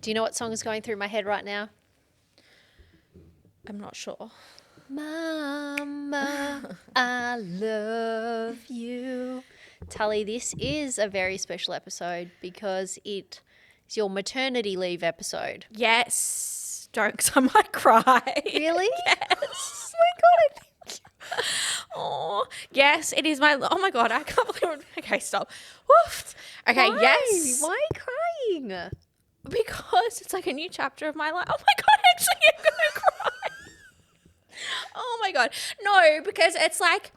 Do you know what song is going through my head right now? I'm not sure. Mama, I love you. Tully, this is a very special episode because it is your maternity leave episode. Yes. Don't, because I might cry. Really? Yes. Oh my God, I think. Oh, yes, it is my, oh my God, I can't believe it. Okay, stop. Woof. Okay, Why? yes. Why are you crying? Because it's like a new chapter of my life. Oh my God, actually, I'm going to cry. Oh my God. No, because it's like,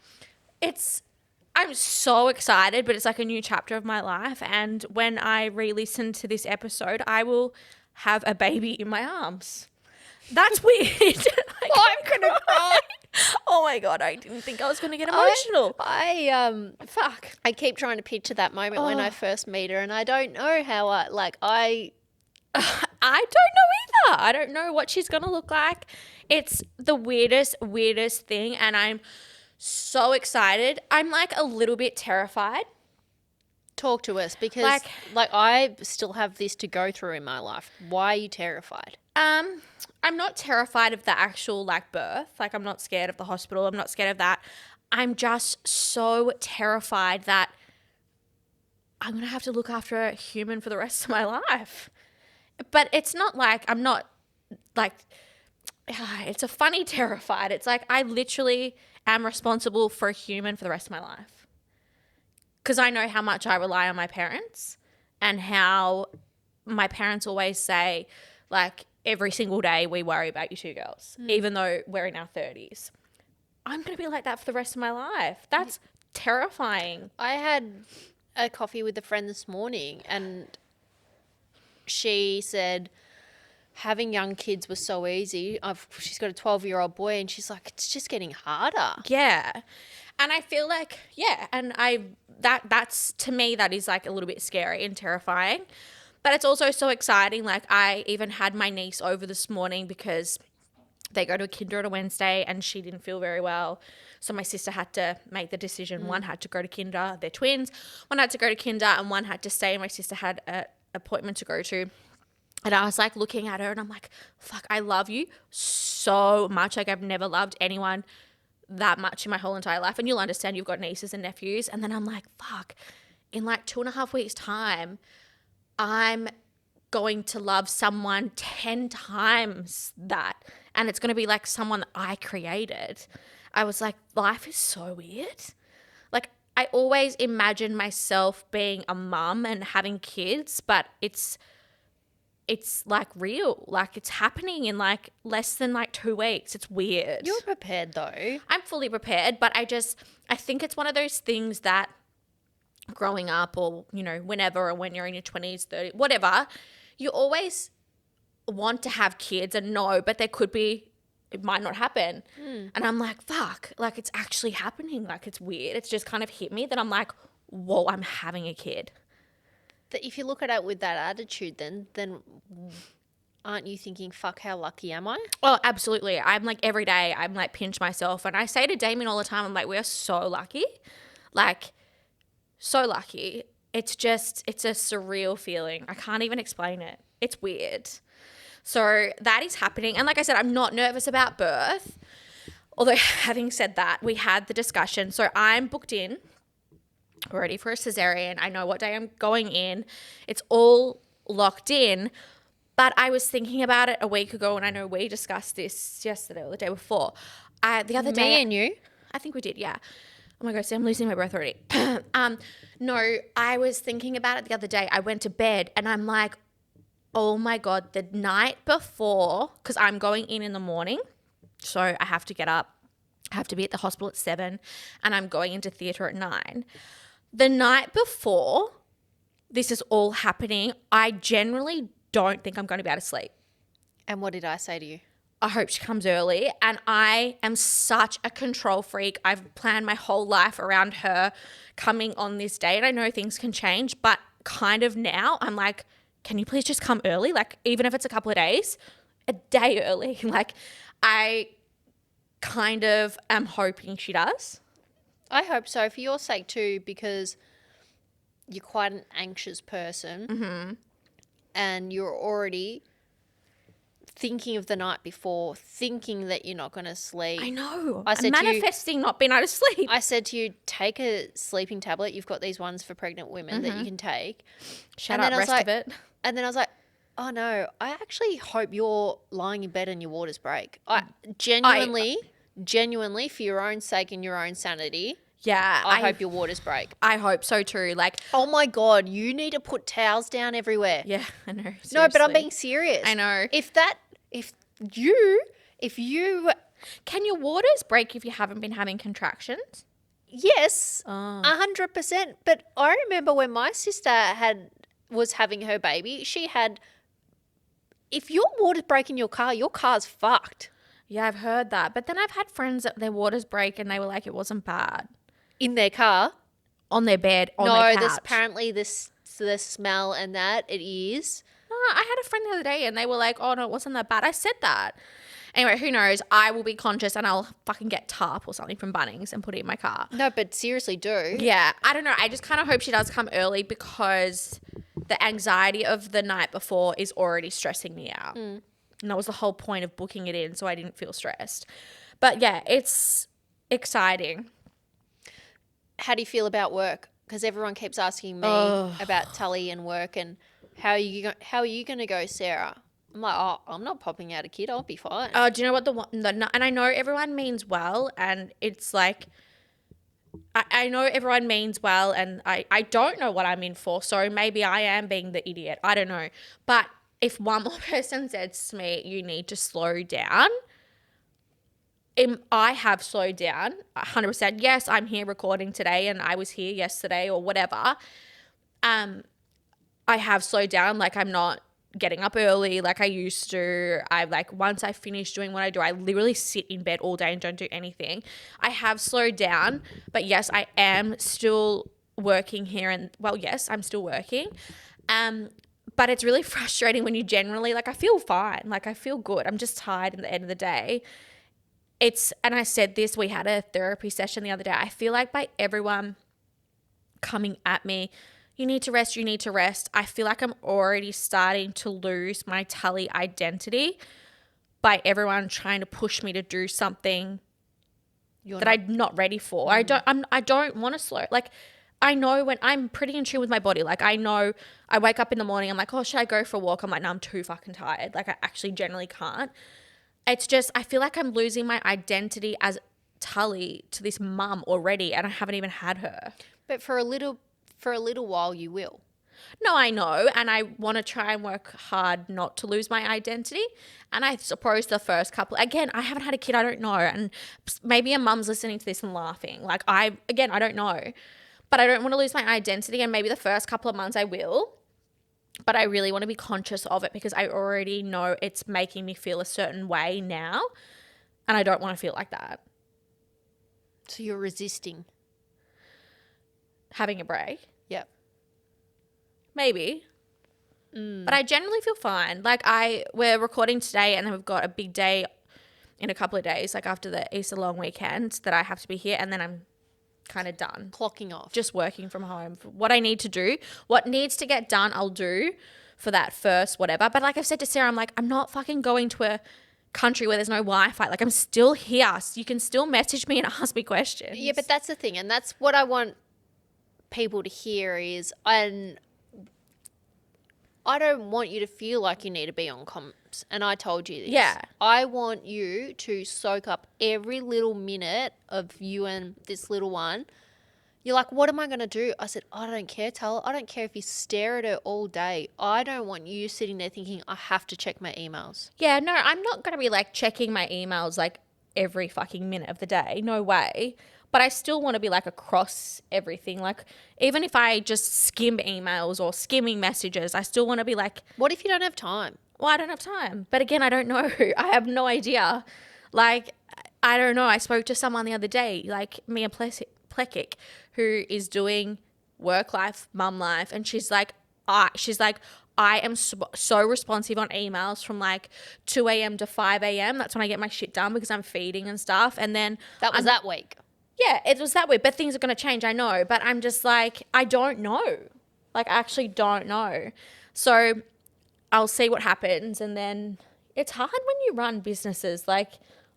I'm so excited, but it's like a new chapter of my life. And when I re-listen to this episode, I will have a baby in my arms. That's weird. I'm going to cry. Oh my God, I didn't think I was going to get emotional. Fuck. I keep trying to picture that moment when I first meet her, and I don't know how I I don't know either. I don't know what she's going to look like. It's the weirdest thing, and I'm so excited. I'm like a little bit terrified. talk to us because like I still have this to go through in my life. Why are you terrified? I'm not terrified of the actual like birth. Like I'm not scared of the hospital. I'm not scared of that. I'm just so terrified that I'm going to have to look after a human for the rest of my life. But it's not like I'm not like it's a funny terrified. It's like I literally am responsible for a human for the rest of my life. Because I know how much I rely on my parents and how my parents always say, like, every single day we worry about you two girls, even though we're in our 30s. I'm going to be like that for the rest of my life. That's terrifying. I had a coffee with a friend this morning and she said having young kids was so easy. She's got a 12-year-old boy and she's like, it's just getting harder. Yeah. And I feel like, yeah, and that's to me, that is like a little bit scary and terrifying. But it's also so exciting. Like I even had my niece over this morning because they go to a kinder on a Wednesday and she didn't feel very well. So my sister had to make the decision. One had to go to kinder. They're twins. One had to go to kinder and one had to stay. My sister had an appointment to go to. And I was like looking at her and I'm like, fuck, I love you so much. Like I've never loved anyone that much in my whole entire life. And you'll understand you've got nieces and nephews. And then I'm like, fuck, in like 2.5 weeks time, I'm going to love someone 10 times that. And it's going to be like someone that I created. I was like, life is so weird. Like I always imagine myself being a mum and having kids, but it's like real. Like it's happening in like less than like 2 weeks. It's weird. You're prepared though. I'm fully prepared, but I think it's one of those things that growing up or, you know, whenever or when you're in your 20s, 30s, whatever, you always want to have kids and know, but it might not happen. And I'm like, fuck, like it's actually happening. Like it's weird. It's just kind of hit me that I'm like, whoa, I'm having a kid. That if you look at it with that attitude, then aren't you thinking, fuck, how lucky am I? Oh, absolutely. I'm like every day I'm like pinch myself. And I say to Damien all the time, I'm like, we are so lucky. Like so lucky. It's a surreal feeling. I can't even explain it. It's weird. So that is happening. And like I said, I'm not nervous about birth. Although having said that, we had the discussion. So I'm booked in already for a cesarean. I know what day I'm going in. It's all locked in. But I was thinking about it a week ago, and I know we discussed this yesterday or the day before. The other day, Me and you? I think we did, yeah. Oh my God, see, I'm losing my breath already. No, I was thinking about it the other day. I went to bed and I'm like, oh my God, the night before, because I'm going in the morning, so I have to get up. I have to be at the hospital at 7 and I'm going into theatre at 9. The night before this is all happening, I generally don't think I'm going to be able to sleep. And what did I say to you? I hope she comes early. And I am such a control freak. I've planned my whole life around her coming on this day. And I know things can change, but kind of now I'm like, can you please just come early? Like, even if it's a couple of days, a day early. Like, I kind of am hoping she does. I hope so for your sake too, because you're quite an anxious person. and you're already thinking of the night before, thinking that you're not going to sleep. I know. I I'm said to you- manifesting not being able to sleep. I said to you, take a sleeping tablet. You've got these ones for pregnant women that you can take. Shut and up, then I was rest like, of it. And then I was like, oh no, I actually hope you're lying in bed and your waters break. I genuinely, for your own sake and your own sanity, Yeah. I hope your waters break. I hope so too. Like, Oh my God, you need to put towels down everywhere. yeah, I know. No, but I'm seriously. being serious. I know. If you, Can your waters break if you haven't been having contractions? yes, Oh. 100%. But I remember when my sister was having her baby, she had, if your waters break in your car's fucked. Yeah, I've heard that. But then I've had friends that their waters break and they were like, it wasn't bad. In their car? On their bed, on No, their couch. there's apparently the smell and that it is. No, I had a friend the other day and they were like, oh no, it wasn't that bad. I said that. Anyway, who knows? I will be conscious and I'll fucking get tarp or something from Bunnings and put it in my car. No, but seriously, do. Yeah, I don't know. I just kind of hope she does come early because the anxiety of the night before is already stressing me out. And that was the whole point of booking it in, so I didn't feel stressed. But yeah, it's exciting. How do you feel about work? Because everyone keeps asking me about Tully and work and how are you going to go, Sarah? I'm like, oh, I'm not popping out a kid. I'll be fine. Oh, do you know what and I know everyone means well, and it's like, I know everyone means well, and I don't know what I'm in for, so maybe I am being the idiot. I don't know. But if one more person says to me, you need to slow down, I have slowed down 100%. Yes, I'm here recording today and I was here yesterday or whatever. I have slowed down. Like, I'm not getting up early like I used to. I like, once I finish doing what I do, I literally sit in bed all day and don't do anything. I have slowed down, but yes, I am still working here and yes, I'm still working. But it's really frustrating when you generally, like, I feel fine. Like, I feel good. I'm just tired at the end of the day. And I said this, we had a therapy session the other day. I feel like by everyone coming at me, you need to rest. I feel like I'm already starting to lose my Tully identity by everyone trying to push me to do something I'm not ready for. I don't want to slow. Like, I know when I'm pretty in tune with my body. Like, I know I wake up in the morning, I'm like, oh, should I go for a walk? I'm like, no, I'm too fucking tired. Like, I actually generally can't. It's just, I feel like I'm losing my identity as Tully to this mum already, and I haven't even had her. But for a little while, you will. No, I know, and I want to try and work hard not to lose my identity. And I suppose the first couple, again, I haven't had a kid, I don't know, and maybe a mum's listening to this and laughing. Like, I don't know, but I don't want to lose my identity, and maybe the first couple of months I will. But I really want to be conscious of it because I already know it's making me feel a certain way now, and I don't want to feel like that. So you're resisting having a break? Yep. Maybe. But I generally feel fine. Like, we're recording today and then we've got a big day in a couple of days, like after the Easter long weekend, that I have to be here, and then I'm kind of done. Clocking off. Just working from home. What I need to do, what needs to get done, I'll do for that first, whatever. But like I've said to Sarah, I'm like, I'm not fucking going to a country where there's no Wi-Fi. Like, I'm still here. So you can still message me and ask me questions. Yeah, but that's the thing. And that's what I want people to hear is, and I don't want you to feel like you need to be on comms. And I told you this. Yeah. I want you to soak up every little minute of you and this little one. You're like, what am I going to do? I said, I don't care, Tal. I don't care if you stare at her all day. I don't want you sitting there thinking, I have to check my emails. Yeah, no, I'm not going to be like checking my emails like every fucking minute of the day. No way. But I still want to be like across everything. Like, even if I just skim emails or skimming messages, I still want to be like, what if you don't have time? Well, I don't have time. But again, I don't know. I have no idea. Like, I don't know. I spoke to someone the other day, like Mia Plekic, who is doing work life, mum life. And she's like, I am so responsive on emails from like 2 a.m. to 5 a.m. That's when I get my shit done because I'm feeding and stuff. And then that was that week. Yeah, it was that way. But things are going to change, I know. But I'm just like, I don't know. Like, I actually don't know. So I'll see what happens. And then it's hard when you run businesses. Like,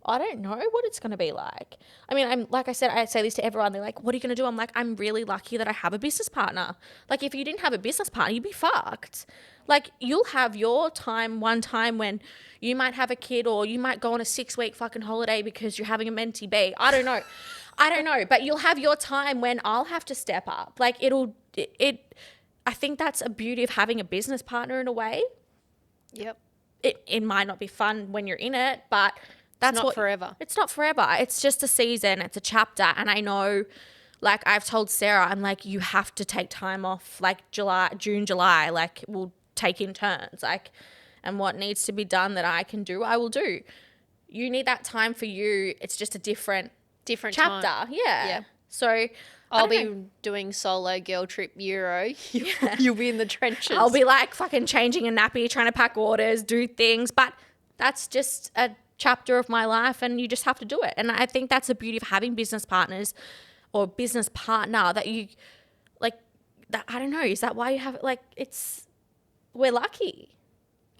I don't know what it's going to be like. I mean, like I said, I say this to everyone. They're like, what are you going to do? I'm like, I'm really lucky that I have a business partner. Like, if you didn't have a business partner, you'd be fucked. Like, you'll have your time one time when you might have a kid, or you might go on a 6-week fucking holiday because you're having a mentee B. I don't know. I don't know. But you'll have your time when I'll have to step up. Like, I think that's a beauty of having a business partner in a way. Yep. It might not be fun when you're in it, but that's not forever. It's not forever. It's just a season. It's a chapter. And I know, like, I've told Sarah, I'm like, you have to take time off, like June, July, like, we'll take in turns, like, and what needs to be done that I can do, I will do. You need that time for you. It's just a different chapter. Time. Yeah. Yep. So I'll be doing solo girl trip Euro. You'll be in the trenches. I'll be like fucking changing a nappy, trying to pack orders, do things. But that's just a chapter of my life, and you just have to do it. And I think that's the beauty of having business partners or business partner, that you like, that, I don't know, is that why you have it? Like, we're lucky.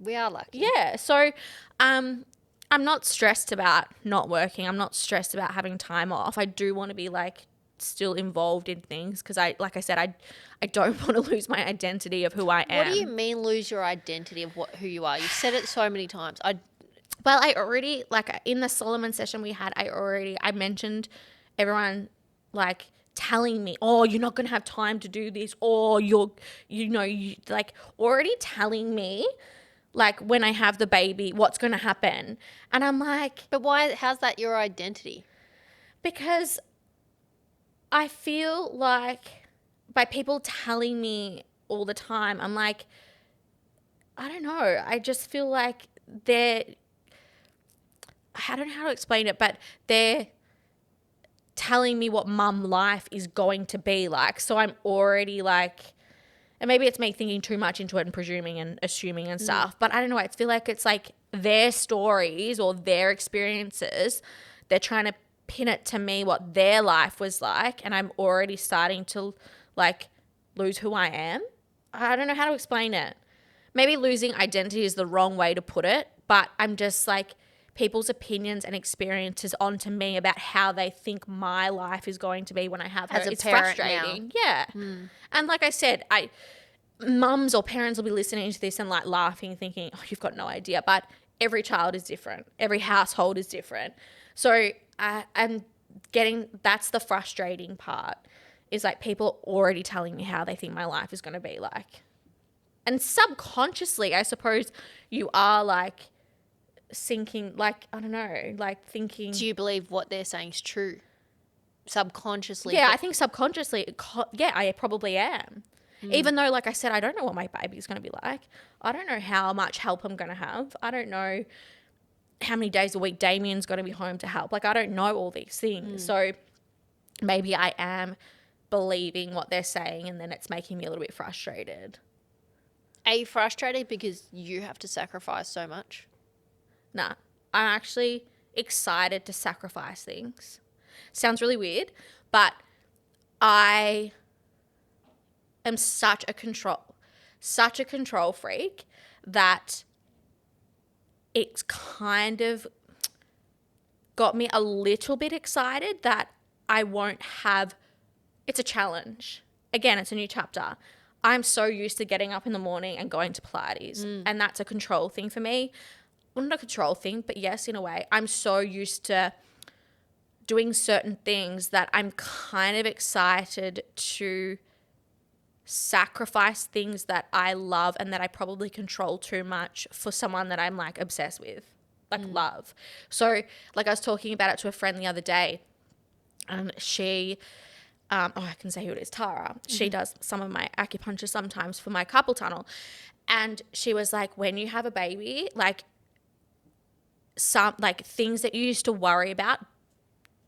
We are lucky. Yeah. So I'm not stressed about not working. I'm not stressed about having time off. I do want to be like still involved in things, because like I said, I don't want to lose my identity of who I am. What do you mean lose your identity of who you are? You've said it so many times. Well, I already, like, in the Solomon session we had, I mentioned everyone, like, telling me, oh, you're not going to have time to do this, or you like, already telling me, like, when I have the baby, what's going to happen. And I'm like, but why? How's that your identity? Because I feel like by people telling me all the time, I'm like, I don't know. I just feel like I don't know how to explain it, but they're telling me what mum life is going to be like. So I'm already like, and maybe it's me thinking too much into it and presuming and assuming and stuff, but I don't know. I feel like it's like their stories or their experiences. They're trying to pin it to me what their life was like, and I'm already starting to like lose who I am. I don't know how to explain it. Maybe losing identity is the wrong way to put it, but I'm just like, people's opinions and experiences onto me about how they think my life is going to be when I have her. It's frustrating. Now. Yeah. And like I said, mums or parents will be listening to this and like laughing, thinking, oh, you've got no idea. But every child is different. Every household is different. So I'm that's the frustrating part, is like people already telling me how they think my life is going to be like. And subconsciously, I suppose you are like sinking, like, I don't know, like thinking. Do you believe what they're saying is true? Subconsciously? Yeah, I think subconsciously, yeah, I probably am. Even though, like I said, I don't know what my baby's going to be like. I don't know how much help I'm going to have. I don't know how many days a week Damien's going to be home to help. Like, I don't know all these things. So maybe I am believing what they're saying, and then it's making me a little bit frustrated. Are you frustrated because you have to sacrifice so much? Nah, I'm actually excited to sacrifice things. Sounds really weird, but I am such a control freak that it's kind of got me a little bit excited that I won't have, it's a challenge. Again, it's a new chapter. I'm so used to getting up in the morning and going to Pilates, and that's a control thing for me. Well, not a control thing, but yes, in a way. I'm so used to doing certain things that I'm kind of excited to sacrifice things that I love and that I probably control too much for someone that I'm like obsessed with, like love. So like I was talking about it to a friend the other day, and she, I can say who it is, Tara. She does some of my acupuncture sometimes for my carpal tunnel. And she was like, when you have a baby, like, some like things that you used to worry about,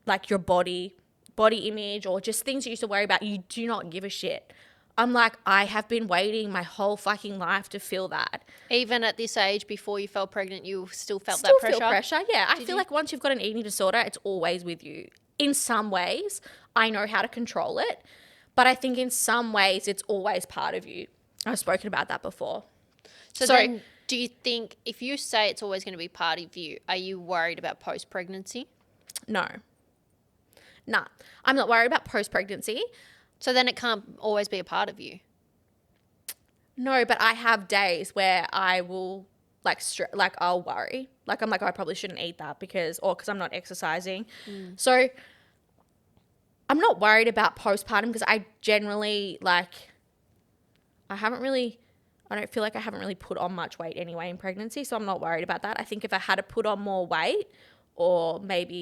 like your body image, or just things you used to worry about, you do not give a shit. I'm like, I have been waiting my whole fucking life to feel that. Even at this age, before you fell pregnant, you still felt Still that pressure? Feel pressure, yeah. I feel like once you've got an eating disorder, it's always with you. In some ways, I know how to control it, but I think in some ways it's always part of you. I've spoken about that before. So then Do you think if you say it's always going to be part of you, are you worried about post-pregnancy? No. Nah. I'm not worried about post-pregnancy. So then it can't always be a part of you. No, but I have days where I will like I'll worry. Like I'm like, oh, I probably shouldn't eat that because I'm not exercising. So I'm not worried about postpartum because I generally I don't feel like I haven't really put on much weight anyway in pregnancy, so I'm not worried about that. I think if I had to put on more weight, or I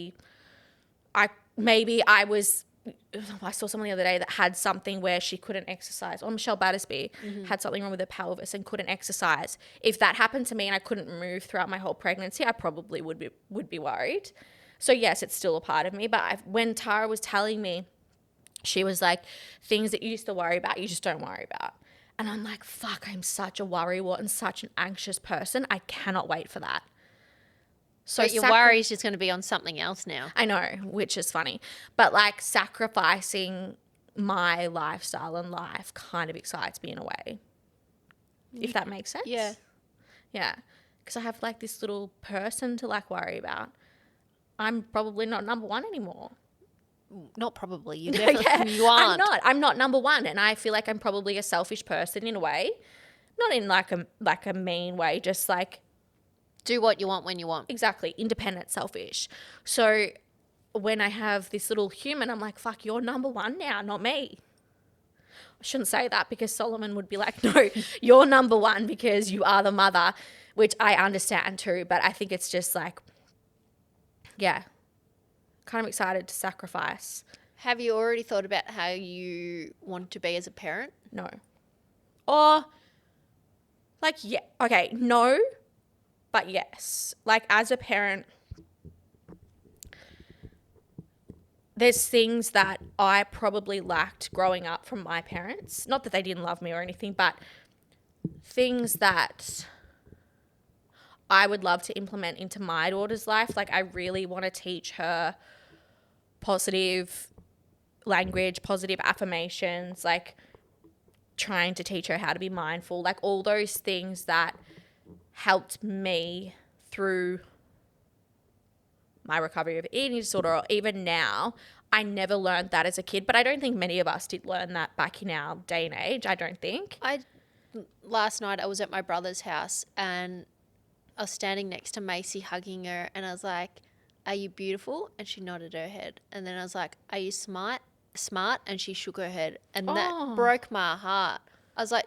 saw someone the other day that had something where she couldn't exercise. Or Michelle Battersby had something wrong with her pelvis and couldn't exercise. If that happened to me and I couldn't move throughout my whole pregnancy, I probably would be worried. So yes, it's still a part of me. But when Tara was telling me, she was like, things that you used to worry about, you just don't worry about. And I'm like, fuck, I'm such a worrywart and such an anxious person. I cannot wait for that. So But your worry is just going to be on something else now. I know, which is funny. But like sacrificing my lifestyle and life kind of excites me in a way. If that makes sense. Yeah. Yeah. Because I have like this little person to like worry about. I'm probably not number one anymore. Not probably. You definitely you aren't. I'm not number one. And I feel like I'm probably a selfish person in a way. Not in like a mean way, just like Do what you want when you want. exactly independent, selfish. So when I have this little human, I'm like, fuck, you're number one now, not me. I shouldn't say that because Solomon would be like, no, you're number one because you are the mother, which I understand too. But I think it's just like, yeah, kind of excited to sacrifice. Have you already thought about how you want to be as a parent? No. Or like, yeah, okay, no, but yes. Like as a parent, there's things that I probably lacked growing up from my parents. Not that they didn't love me or anything, but things that I would love to implement into my daughter's life. Like I really want to teach her positive language, positive affirmations, like trying to teach her how to be mindful, like all those things that helped me through my recovery of eating disorder, or even now. I never learned that as a kid, but I don't think many of us did learn that back in our day and age. I don't think. Last night I was at my brother's house and I was standing next to Macy hugging her and I was like, "Are you beautiful?" And she nodded her head. And then I was like, "Are you smart?" And she shook her head. And that broke my heart. I was like,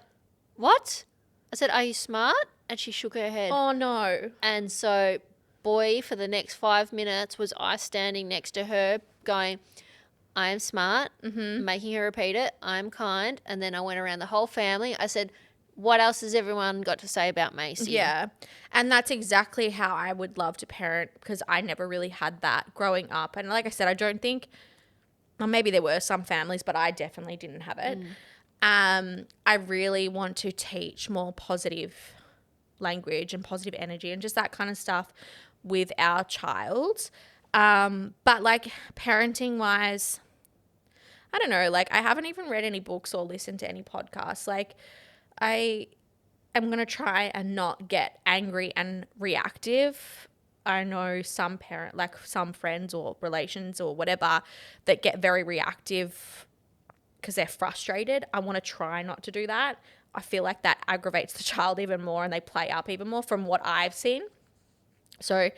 "What?" I said, "Are you smart?" And she shook her head. Oh no. And so, boy, for the next 5 minutes was I standing next to her going, "I am smart," making her repeat it, "I'm kind." And then I went around the whole family. I said, "What else has everyone got to say about Macy?" Yeah. And that's exactly how I would love to parent because I never really had that growing up. And like I said, I don't think, well, maybe there were some families, but I definitely didn't have it. I really want to teach more positive language and positive energy and just that kind of stuff with our child. But like parenting wise, I don't know, like I haven't even read any books or listened to any podcasts. Like I'm going to try and not get angry and reactive. I know some some friends or relations or whatever that get very reactive because they're frustrated. I want to try not to do that. I feel like that aggravates the child even more and they play up even more from what I've seen. So,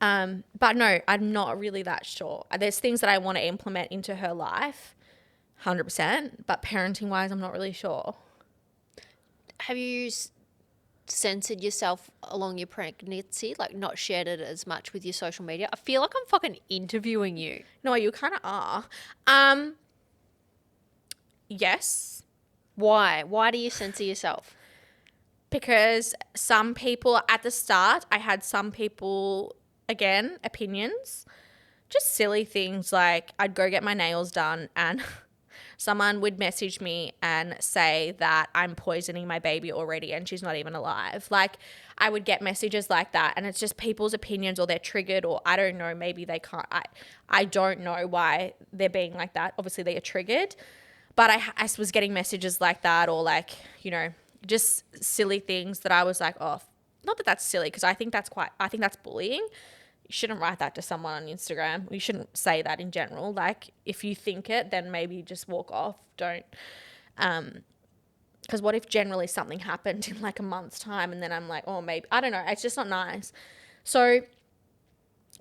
but no, I'm not really that sure. There's things that I want to implement into her life, 100%, but parenting wise, I'm not really sure. Have you censored yourself along your pregnancy, like not shared it as much with your social media? I feel like I'm fucking interviewing you. No, you kind of are. Yes. Why? Why do you censor yourself? Because some people at the start, I had some people, again, opinions, just silly things like I'd go get my nails done and someone would message me and say that I'm poisoning my baby already and she's not even alive. Like I would get messages like that and it's just people's opinions or they're triggered or I don't know, maybe they can't. I don't know why they're being like that. Obviously they are triggered. But I was getting messages like that or like, you know, just silly things that I was like, oh, not that that's silly, because I think that's bullying. You shouldn't write that to someone on Instagram. You shouldn't say that in general. Like, if you think it, then maybe just walk off. Don't, because what if generally something happened in like a month's time and then I'm like, oh, maybe, I don't know. It's just not nice. So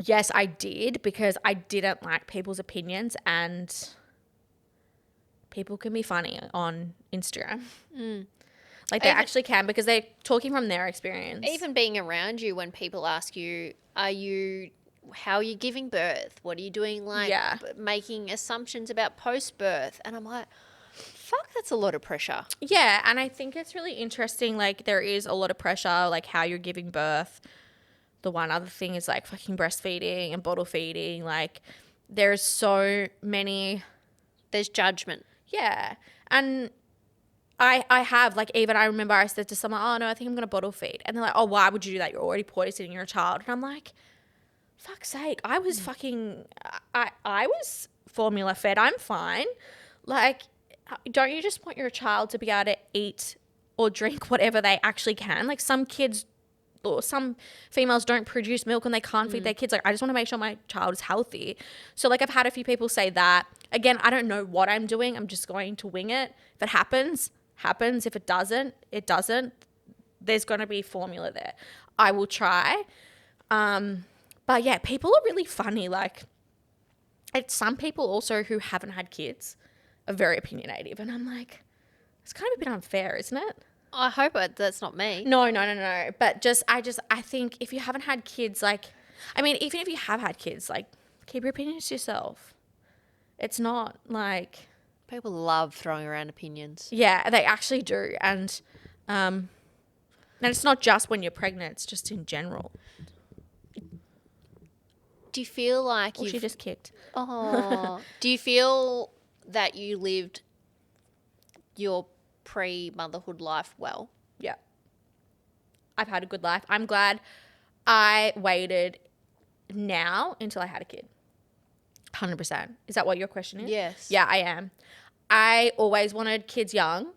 yes, I did, because I didn't like people's opinions, and people can be funny on Instagram. Like, they actually can, because they're talking from their experience. Even being around you when people ask you, how are you giving birth? What are you doing? Like, making assumptions about post-birth. And I'm like, fuck, that's a lot of pressure. Yeah, and I think it's really interesting. Like, there is a lot of pressure, like how you're giving birth. The one other thing is like fucking breastfeeding and bottle feeding. Like, there's so many. There's judgment. Yeah. And I have, like, even I remember I said to someone, oh, no, I think I'm going to bottle feed. And they're like, oh, why would you do that? You're already poisoning your child. And I'm like, fuck's sake. I was I was formula fed. I'm fine. Like, don't you just want your child to be able to eat or drink whatever they actually can? Like, some kids or some females don't produce milk and they can't feed their kids. Like, I just want to make sure my child is healthy. So, like, I've had a few people say that. Again, I don't know what I'm doing. I'm just going to wing it. If it happens, happens. If it doesn't, it doesn't. There's going to be formula there. I will try. But yeah, people are really funny. Like, it's some people also who haven't had kids are very opinionative. And I'm like, it's kind of a bit unfair, isn't it? I hope that's not me. No. But I think if you haven't had kids, like, I mean, even if you have had kids, like, keep your opinions to yourself. It's not like... People love throwing around opinions. Yeah, they actually do. And it's not just when you're pregnant, it's just in general. Do you feel like she just kicked. Oh. Do you feel that you lived your pre-motherhood life well? Yeah. I've had a good life. I'm glad I waited now until I had a kid. 100%. Is that what your question is? Yes. Yeah, I am. I always wanted kids young,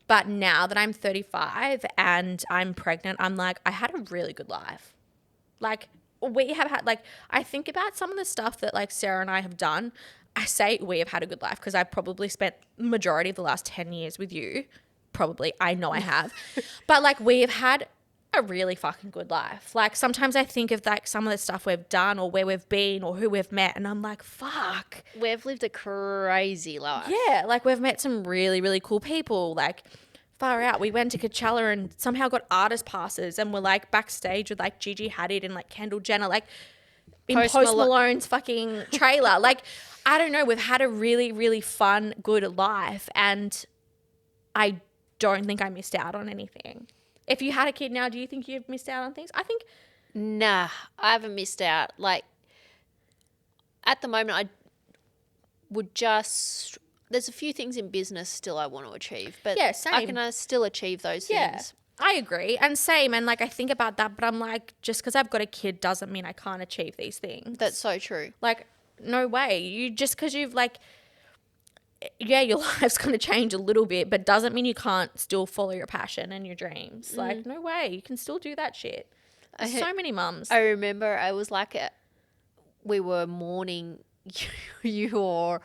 but now that I'm 35 and I'm pregnant, I'm like, I had a really good life. Like, we have had, like, I think about some of the stuff that, like, Sarah and I have done. I say we have had a good life because I've probably spent the majority of the last 10 years with you. Probably. I know I have. But, like, we have had a really fucking good life. Like, sometimes I think of, like, some of the stuff we've done or where we've been or who we've met, and I'm like, fuck. We've lived a crazy life. Yeah, like, we've met some really, really cool people. Like, far out. We went to Coachella and somehow got artist passes and we're, like, backstage with, like, Gigi Hadid and, like, Kendall Jenner, like, in Post Malone's fucking trailer. Like, I don't know. We've had a really, really fun, good life, and I don't think I missed out on anything. If you had a kid now, do you think you've missed out on things? I think... Nah, I haven't missed out. Like, at the moment, I would just... There's a few things in business still I want to achieve, but yeah, same. I can still achieve those things. I agree. And same. And, like, I think about that, but I'm like, just because I've got a kid doesn't mean I can't achieve these things. That's so true. Like, no way. You just because you've, like... Yeah, your life's going to change a little bit, but doesn't mean you can't still follow your passion and your dreams. Like, no way. You can still do that shit. There's so many mums. I remember I was like, we were mourning your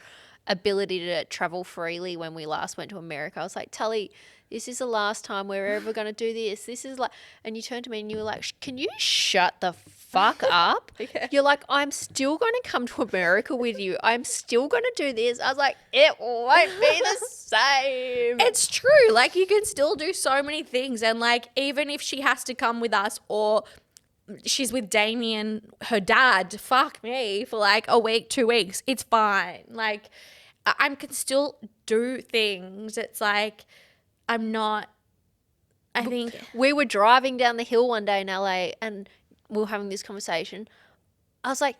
ability to travel freely when we last went to America. I was like, Tully, this is the last time we're ever going to do this. This is like, and you turned to me and you were like, can you shut the fuck up? Yeah. You're like, I'm still going to come to America with you. I'm still going to do this. I was like, it won't be the same. It's true. Like, you can still do so many things. And, like, even if she has to come with us or she's with Damien, her dad, fuck me, for like a week, 2 weeks, it's fine. Like, I can still do things. It's like, I'm not, I think. We were driving down the hill one day in LA and we were having this conversation. I was like,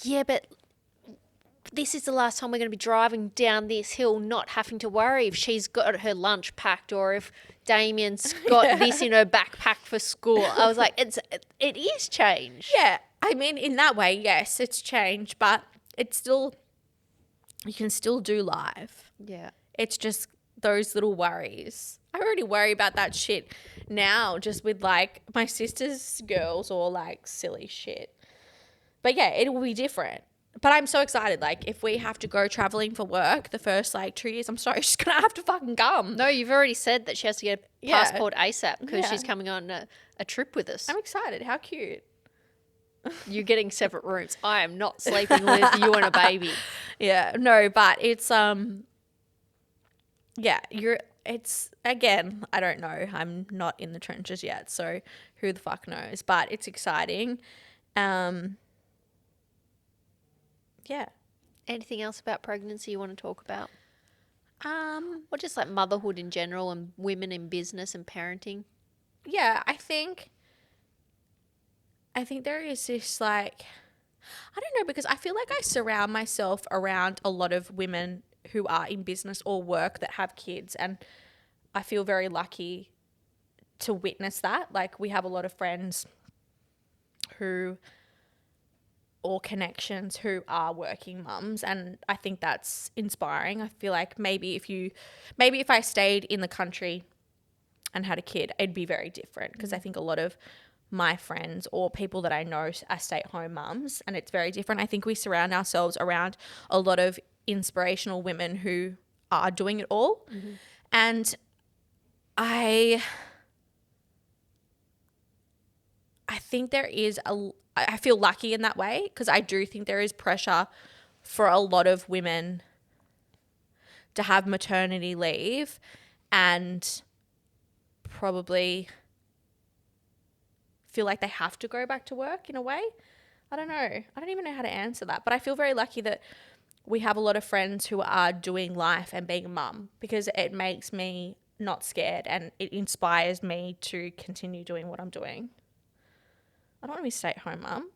yeah, but this is the last time we're going to be driving down this hill not having to worry if she's got her lunch packed or if Damien's got this in her backpack for school. I was like, it is change. Yeah. I mean, in that way, yes, it's change, but it's still, you can still do life. Yeah. It's just those little worries. I already worry about that shit now, just with like my sister's girls or like silly shit. But yeah, it will be different. But I'm so excited. Like, if we have to go traveling for work the first like 2 years, I'm sorry, she's gonna have to fucking come. No, you've already said that she has to get a Yeah. passport ASAP because Yeah. she's coming on a trip with us. I'm excited. How cute. You're getting separate rooms. I am not sleeping with you and a baby. Yeah, no, but it's yeah, it's again, I don't know. I'm not in the trenches yet, so who the fuck knows? But it's exciting. Yeah. Anything else about pregnancy you want to talk about? Um, Or just like motherhood in general and women in business and parenting? yeah, I think there is this like, I don't know, because I feel like I surround myself around a lot of women who are in business or work that have kids, and I feel very lucky to witness that. Like, we have a lot of friends who, or connections who are working mums, and I think that's inspiring. I feel like maybe if I stayed in the country and had a kid, it'd be very different, because I think a lot of my friends or people that I know are stay-at-home mums, and it's very different. I think we surround ourselves around a lot of inspirational women who are doing it all. And I think I feel lucky in that way, because I do think there is pressure for a lot of women to have maternity leave and probably feel like they have to go back to work in a way. I don't know. I don't even know how to answer that, but I feel very lucky that we have a lot of friends who are doing life and being a mum, because it makes me not scared and it inspires me to continue doing what I'm doing. I don't want to be a stay-at-home mum.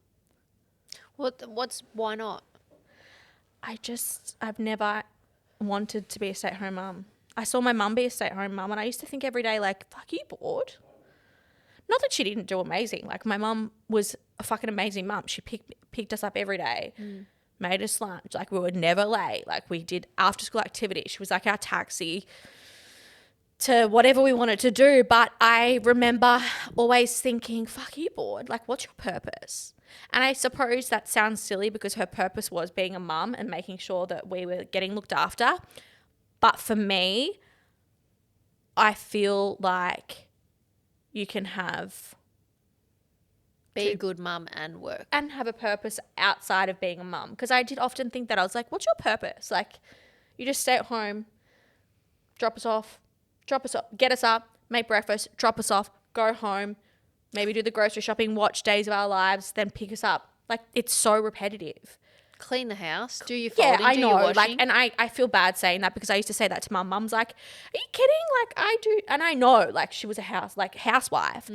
Why not? I've never wanted to be a stay-at-home mum. I saw my mum be a stay-at-home mum, and I used to think every day, like, fuck, are you bored? Not that she didn't do amazing. Like, my mum was a fucking amazing mum. She picked us up every day, made us lunch. Like, we were never late. Like, we did after-school activities. She was like our taxi to whatever we wanted to do. But I remember always thinking, fuck, are you bored? Like, what's your purpose? And I suppose that sounds silly, because her purpose was being a mum and making sure that we were getting looked after. But for me, I feel like you can Be a good mum and work. and have a purpose outside of being a mum. Because I did often think that. I was like, what's your purpose? Like, you just stay at home, drop us off, get us up, make breakfast, drop us off, go home, maybe do the grocery shopping, watch Days of Our Lives, then pick us up. Like, it's so repetitive. Clean the house, do your Yeah, folding, I do know. your washing. Like, and I feel bad saying that, because I used to say that to mum. Mum's like, are you kidding? Like, I do. And I know, like, she was a housewife.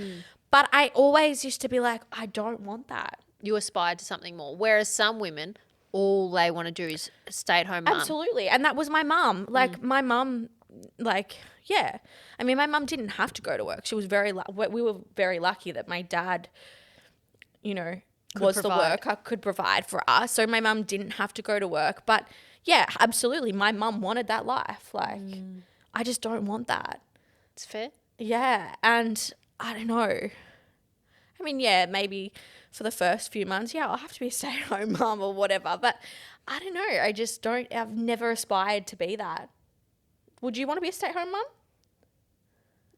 But I always used to be like, I don't want that. You aspire to something more. Whereas some women, all they want to do is stay at home mum. Absolutely. And that was my mum. Like, my mum, like, yeah. I mean, my mum didn't have to go to work. She was we were very lucky that my dad, you know, was the worker, could provide for us. So my mum didn't have to go to work. But yeah, absolutely. My mum wanted that life. Like, I just don't want that. It's fair. Yeah. And I don't know. I mean, yeah, maybe for the first few months, yeah, I'll have to be a stay-at-home mum or whatever. But I don't know. I've never aspired to be that. Would you want to be a stay-at-home mum?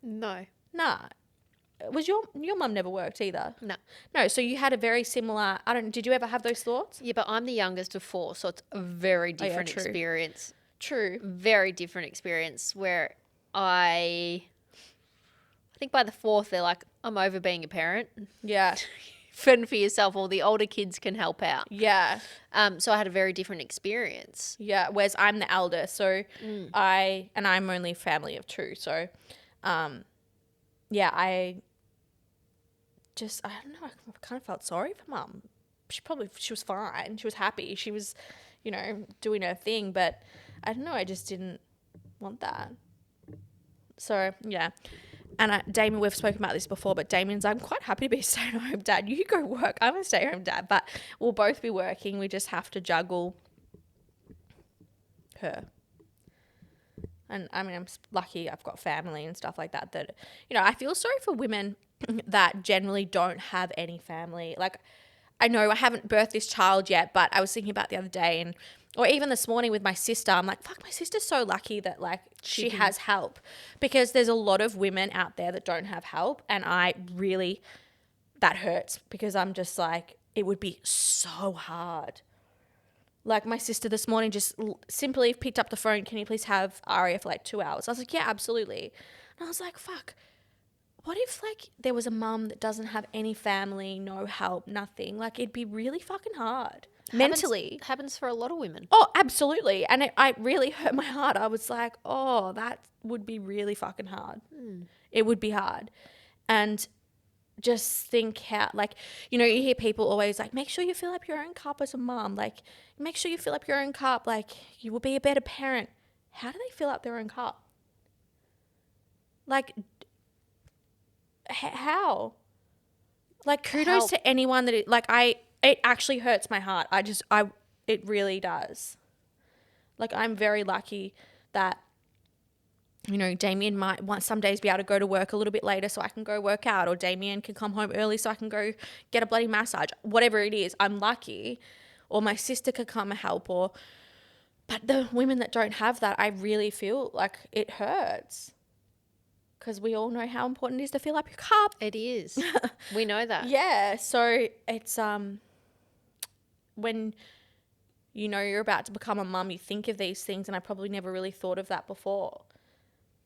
No. Nah. Was your mum never worked either? No. No, so you had a very similar, did you ever have those thoughts? Yeah, but I'm the youngest of four, so it's a very different true. experience. True. Very different experience where I think by the fourth, they're like, I'm over being a parent. Yeah. Fend for yourself, or the older kids can help out. Yeah. So I had a very different experience. Yeah, whereas I'm the elder, so I'm only family of two, so yeah, I don't know, I kind of felt sorry for mum. She was fine, she was happy, she was, you know, doing her thing, but I don't know, I just didn't want that. So yeah. And Damien, we've spoken about this before, but Damien's, I'm quite happy to be a stay-at-home dad. You go work. I'm a stay-at-home dad, but we'll both be working. We just have to juggle her. And I mean, lucky I've got family and stuff like that, I feel sorry for women that generally don't have any family. Like, I know I haven't birthed this child yet, but I was thinking about the other day or even this morning with my sister, I'm like, fuck, my sister's so lucky that like she has help, because there's a lot of women out there that don't have help. And that hurts, because I'm just like, it would be so hard. Like, my sister this morning just simply picked up the phone. Can you please have Aria for like 2 hours? I was like, yeah, absolutely. And I was like, fuck, what if like there was a mum that doesn't have any family, no help, nothing? Like, it'd be really fucking hard mentally. Happens for a lot of women. Oh, absolutely. And it really hurt my heart. I was like, oh, that would be really fucking hard. It would be hard. And just think how, like, you hear people always like, make sure you fill up your own cup as a mom. Like, make sure you fill up your own cup. Like, you will be a better parent. How do they fill up their own cup? Like, how? Like, kudos to anyone that it actually hurts my heart. It really does. Like, I'm very lucky that, Damien might some days be able to go to work a little bit later so I can go work out, or Damien can come home early so I can go get a bloody massage. Whatever it is, I'm lucky. Or my sister could come and help, but the women that don't have that, I really feel like it hurts. Because we all know how important it is to fill up your cup. It is. We know that. Yeah. So it's when you're about to become a mum, you think of these things, and I probably never really thought of that before.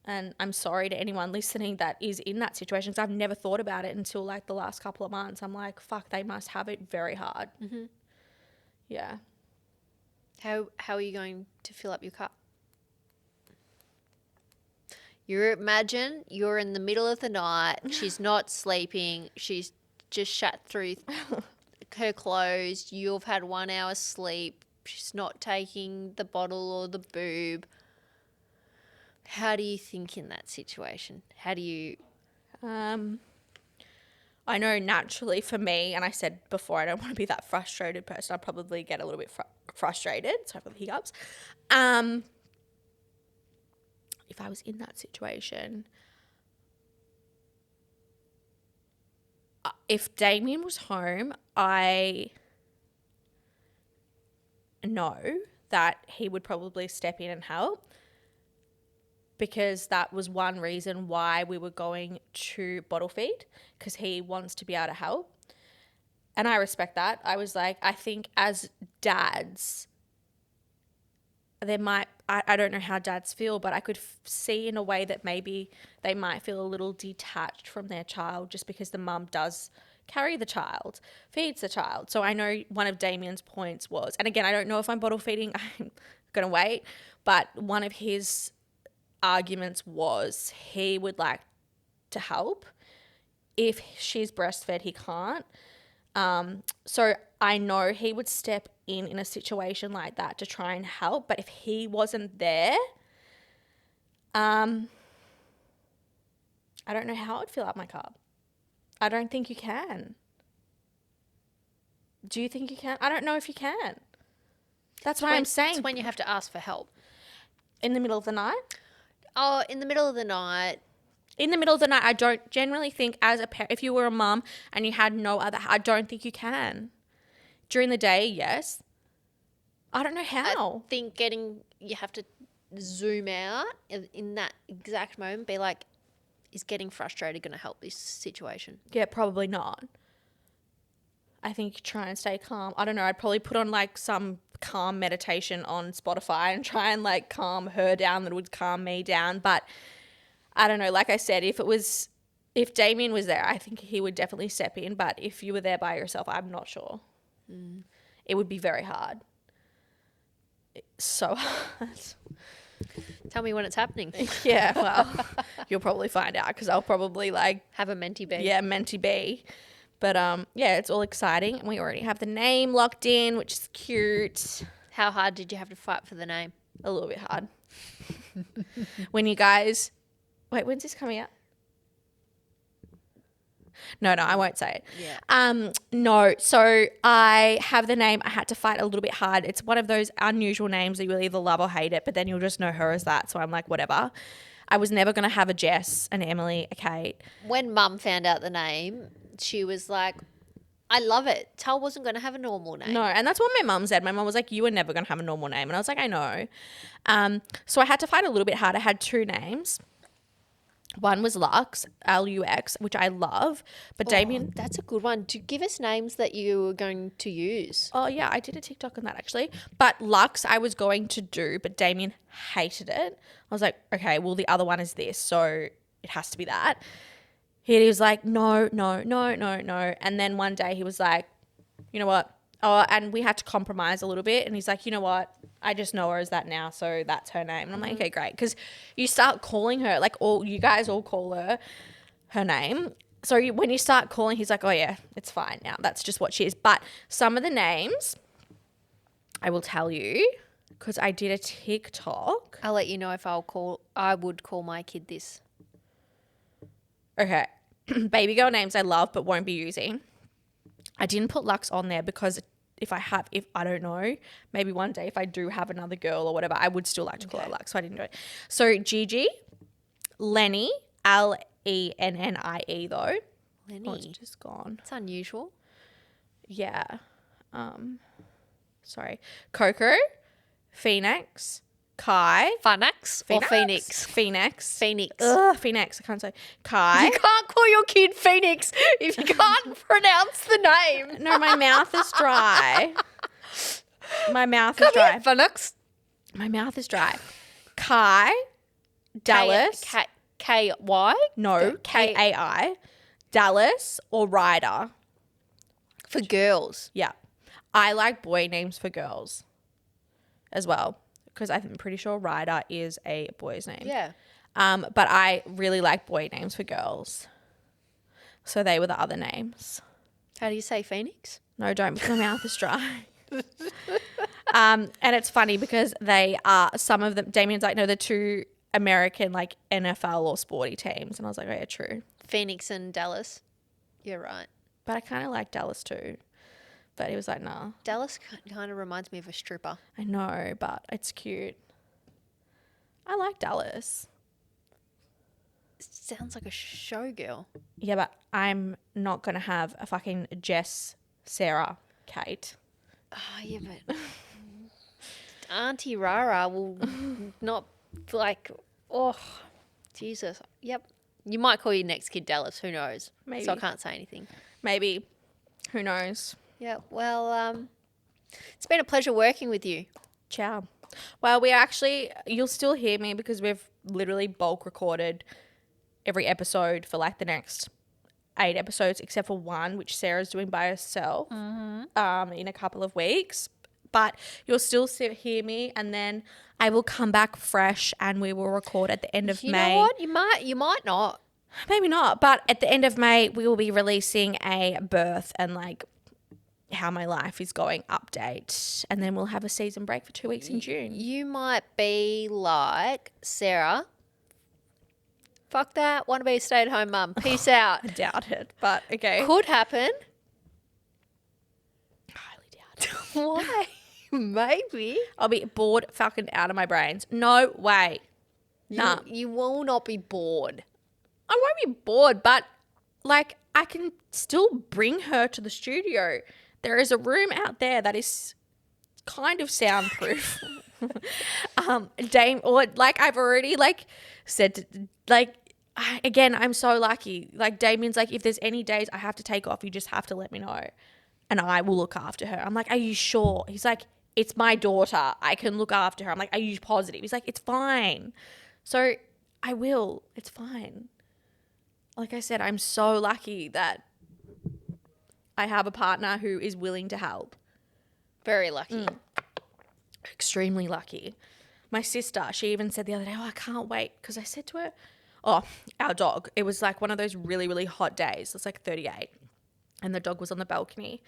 And I'm sorry to anyone listening that is in that situation, because I've never thought about it until like the last couple of months. I'm like, fuck, they must have it very hard. Mm-hmm. Yeah. How are you going to fill up your cup? Imagine you're in the middle of the night. She's not sleeping. She's just shut through her clothes. You've had 1 hour sleep. She's not taking the bottle or the boob. How do you think in that situation? How do you... I know naturally for me, and I said before, I don't want to be that frustrated person. I'll probably get a little bit frustrated. Sorry for the hiccups. If I was in that situation, if Damien was home, I know that he would probably step in and help, because that was one reason why we were going to bottle feed, because he wants to be able to help. And I respect that. I was like, I think as dads, I don't know how dads feel, but I could see in a way that maybe they might feel a little detached from their child, just because the mum does carry the child, feeds the child. So I know one of Damien's points was, and again, I don't know if I'm bottle feeding, I'm going to wait, but one of his arguments was he would like to help. If she's breastfed, he can't. So I know he would step in a situation like that to try and help. But if he wasn't there, I don't know how I'd fill up my cup. I don't think you can. Do you think you can? I don't know if you can. That's why I'm saying. It's when you have to ask for help. In the middle of the night? Oh, in the middle of the night. In the middle of the night, I don't generally think as a parent, if you were a mum and you had no other, I don't think you can. During the day, yes. I don't know how. I think you have to zoom out in that exact moment, be like, is getting frustrated going to help this situation? Yeah, probably not. I think try and stay calm. I don't know. I'd probably put on like some calm meditation on Spotify and try and like calm her down that would calm me down. But I don't know. Like I said, if Damien was there, I think he would definitely step in. But if you were there by yourself, I'm not sure. It would be very hard. It's so hard. Tell me when it's happening. Yeah, well, you'll probably find out, because I'll probably like have a mentee bee. Yeah, mentee bee. But yeah, it's all exciting, and we already have the name locked in, which is cute. How hard did you have to fight for the name? A little bit hard. When you guys, wait, when's this coming out? No, I won't say it. Yeah. No. So I have the name. I had to fight a little bit hard. It's one of those unusual names that you will either love or hate it, but then you'll just know her as that. So I'm like, whatever. I was never going to have a Jess, an Emily, a Kate. When Mum found out the name, she was like, I love it. Tal wasn't going to have a normal name. No, and that's what my mum said. My mum was like, you were never going to have a normal name. And I was like, I know. So I had to fight a little bit hard. I had two names. One was Lux, Lux, which I love. But Damien... Oh, that's a good one. Do give us names that you were going to use. Oh, yeah, I did a TikTok on that actually. But Lux I was going to do, but Damien hated it. I was like, okay, well, the other one is this. So it has to be that. He was like, no. And then one day he was like, you know what? Oh, and we had to compromise a little bit. And he's like, you know what? I just know her as that now. So that's her name. And I'm like, okay, great. Because you start calling her, like you guys all call her name. So when you start calling, he's like, oh yeah, it's fine now. That's just what she is. But some of the names I will tell you because I did a TikTok. I'll let you know if I would call my kid this. Okay. Baby girl names I love but won't be using. I didn't put Lux on there because if I don't know, maybe one day if I do have another girl or whatever, I would still like to call her Lux. So I didn't do it. So Gigi, Lenny, Lennie though. Lenny. Oh, it's just gone. It's unusual. Yeah. Sorry. Coco, Phoenix, Kai. Phoenix or Phoenix? Phoenix. Phoenix. Ugh, Phoenix. I can't say. Kai. You can't call your kid Phoenix if you can't pronounce the name. No, my mouth is dry. My mouth is dry. Phoenix. My mouth is dry. Kai, Dallas. K-Y? No, Kai. Dallas or Ryder. For girls. Yeah. I like boy names for girls as well because I'm pretty sure Ryder is a boy's name. Yeah. But I really like boy names for girls. So they were the other names. How do you say Phoenix? No, don't because my mouth is dry. And it's funny because they are some of them. Damien's like, no, the two American like NFL or sporty teams. And I was like, oh yeah, true. Phoenix and Dallas. You're right. But I kind of like Dallas too. But he was like, nah. Dallas kind of reminds me of a stripper. I know, but it's cute. I like Dallas. It sounds like a showgirl. Yeah, but I'm not going to have a fucking Jess, Sarah, Kate. Oh, yeah, but Auntie Rara will not like, oh, Jesus. Yep. You might call your next kid Dallas. Who knows? Maybe. So I can't say anything. Maybe. Who knows? Yeah. Well, it's been a pleasure working with you. Ciao. Well, you'll still hear me because we've literally bulk recorded every episode for like the next 8 episodes, except for one, which Sarah's doing by herself in a couple of weeks. But you'll still hear me, and then I will come back fresh, and we will record at the end of May. You know what? You might not. Maybe not, but at the end of May, we will be releasing a birth and like how my life is going update, and then we'll have a season break for 2 weeks in June. You might be like Sarah. Fuck that. Want to be a stay-at-home mum. Peace out. I doubt it, but okay. Could happen. Highly doubt it. Why? Maybe. I'll be bored fucking out of my brains. No way. Nah. You will not be bored. I won't be bored, but like I can still bring her to the studio. There is a room out there that is kind of soundproof. I've already like said again, I'm so lucky. Like Damien's like, if there's any days I have to take off, you just have to let me know and I will look after her. I'm like, are you sure? He's like, it's my daughter. I can look after her. I'm like, are you positive? He's like, it's fine. So I will. It's fine. Like I said, I'm so lucky that I have a partner who is willing to help. Very lucky. Extremely lucky. My sister, she even said the other day, oh, I can't wait. Because I said to her, oh, our dog, it was like one of those really, really hot days. It's like 38. And the dog was on the balcony.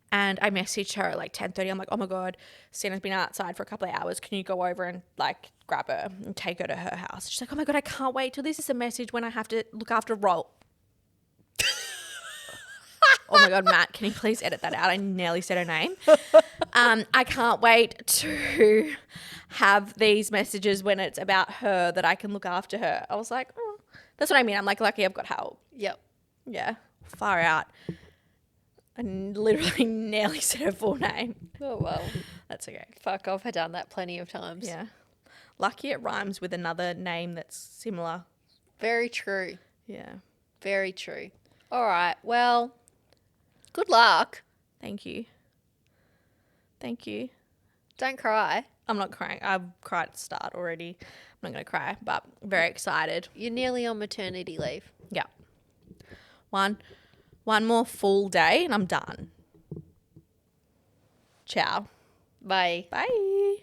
And I messaged her at like 10:30. I'm like, oh my God, Sana's been outside for a couple of hours. Can you go over and like grab her and take her to her house? She's like, oh my God, I can't wait till this is a message when I have to look after Roll. Oh my God, Matt, can you please edit that out? I nearly said her name. I can't wait to have these messages when it's about her that I can look after her. I was like, oh, that's what I mean. I'm like, lucky I've got help. Yep. Yeah, far out. I literally nearly said her full name. Oh, well. That's okay. Fuck, I've done that plenty of times. Yeah. Lucky it rhymes with another name that's similar. Very true. Yeah. Very true. All right. Well, good luck. Thank you. Thank you. Don't cry. I'm not crying. I've cried at the start already. I'm not going to cry, but very excited. You're nearly on maternity leave. Yeah. One more full day and I'm done. Ciao. Bye. Bye.